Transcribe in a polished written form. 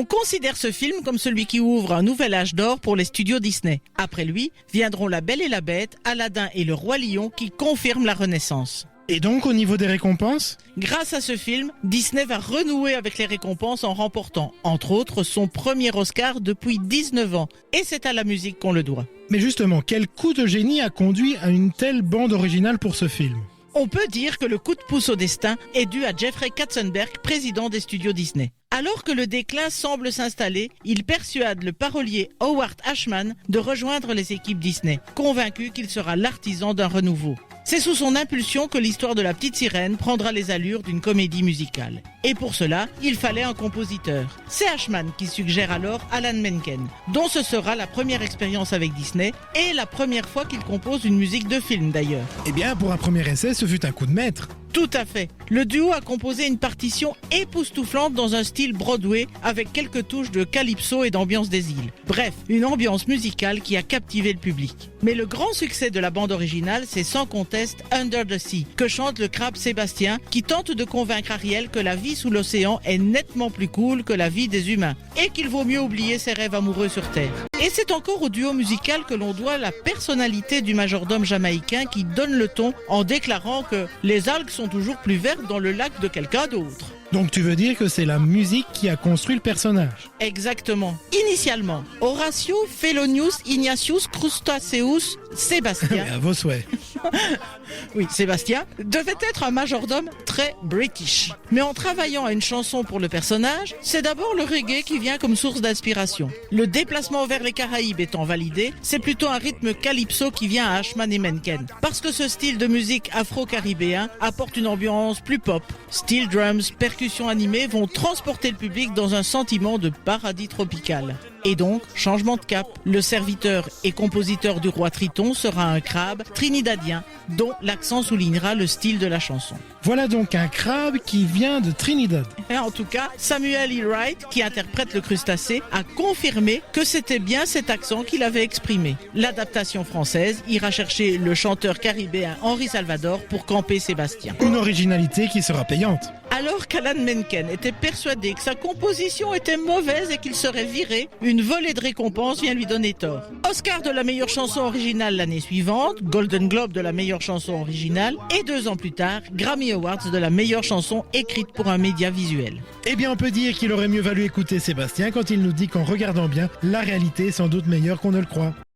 On considère ce film comme celui qui ouvre un nouvel âge d'or pour les studios Disney. Après lui, viendront La Belle et la Bête, Aladdin et Le Roi Lion qui confirment la renaissance. Et donc, au niveau des récompenses ? Grâce à ce film, Disney va renouer avec les récompenses en remportant, entre autres, son premier Oscar depuis 19 ans. Et c'est à la musique qu'on le doit. Mais justement, quel coup de génie a conduit à une telle bande originale pour ce film ? On peut dire que le coup de pouce au destin est dû à Jeffrey Katzenberg, président des studios Disney. Alors que le déclin semble s'installer, il persuade le parolier Howard Ashman de rejoindre les équipes Disney, convaincu qu'il sera l'artisan d'un renouveau. C'est sous son impulsion que l'histoire de la petite sirène prendra les allures d'une comédie musicale. Et pour cela, il fallait un compositeur. C'est Ashman qui suggère alors Alan Menken, dont ce sera la première expérience avec Disney et la première fois qu'il compose une musique de film d'ailleurs. Eh bien, pour un premier essai, ce fut un coup de maître. Tout à fait. Le duo a composé une partition époustouflante dans un style Broadway avec quelques touches de calypso et d'ambiance des îles. Bref, une ambiance musicale qui a captivé le public. Mais le grand succès de la bande originale, c'est sans conteste Under the Sea, que chante le crabe Sébastien, qui tente de convaincre Ariel que la vie sous l'océan est nettement plus cool que la vie des humains et qu'il vaut mieux oublier ses rêves amoureux sur Terre. Et c'est encore au duo musical que l'on doit la personnalité du majordome jamaïcain qui donne le ton en déclarant que les algues sont toujours plus vertes dans le lac de quelqu'un d'autre. Donc tu veux dire que c'est la musique qui a construit le personnage ? Exactement. Initialement, Horatio Felonius Ignatius Crustaceus Sébastien, À vos souhaits. oui, Sébastien, devait être un majordome très british. Mais en travaillant à une chanson pour le personnage, c'est d'abord le reggae qui vient comme source d'inspiration. Le déplacement vers les Caraïbes étant validé, c'est plutôt un rythme calypso qui vient à Ashman et Menken. Parce que ce style de musique afro-caribéen apporte une ambiance plus pop. Steel drums, percussions animées vont transporter le public dans un sentiment de paradis tropical. Et donc, changement de cap. Le serviteur et compositeur du roi Triton sera un crabe trinidadien, dont l'accent soulignera le style de la chanson. Voilà donc un crabe qui vient de Trinidad. Et en tout cas, Samuel E. Wright, qui interprète le crustacé, a confirmé que c'était bien cet accent qu'il avait exprimé. L'adaptation française ira chercher le chanteur caribéen Henri Salvador pour camper Sébastien. Une originalité qui sera payante. Alors qu'Alan Menken était persuadé que sa composition était mauvaise et qu'il serait viré, une volée de récompenses vient lui donner tort. Oscar de la meilleure chanson originale l'année suivante, Golden Globe de la meilleure chanson originale et 2 ans plus tard, Grammy Awards de la meilleure chanson écrite pour un média visuel. Eh bien, on peut dire qu'il aurait mieux valu écouter Sébastien quand il nous dit qu'en regardant bien, la réalité est sans doute meilleure qu'on ne le croit.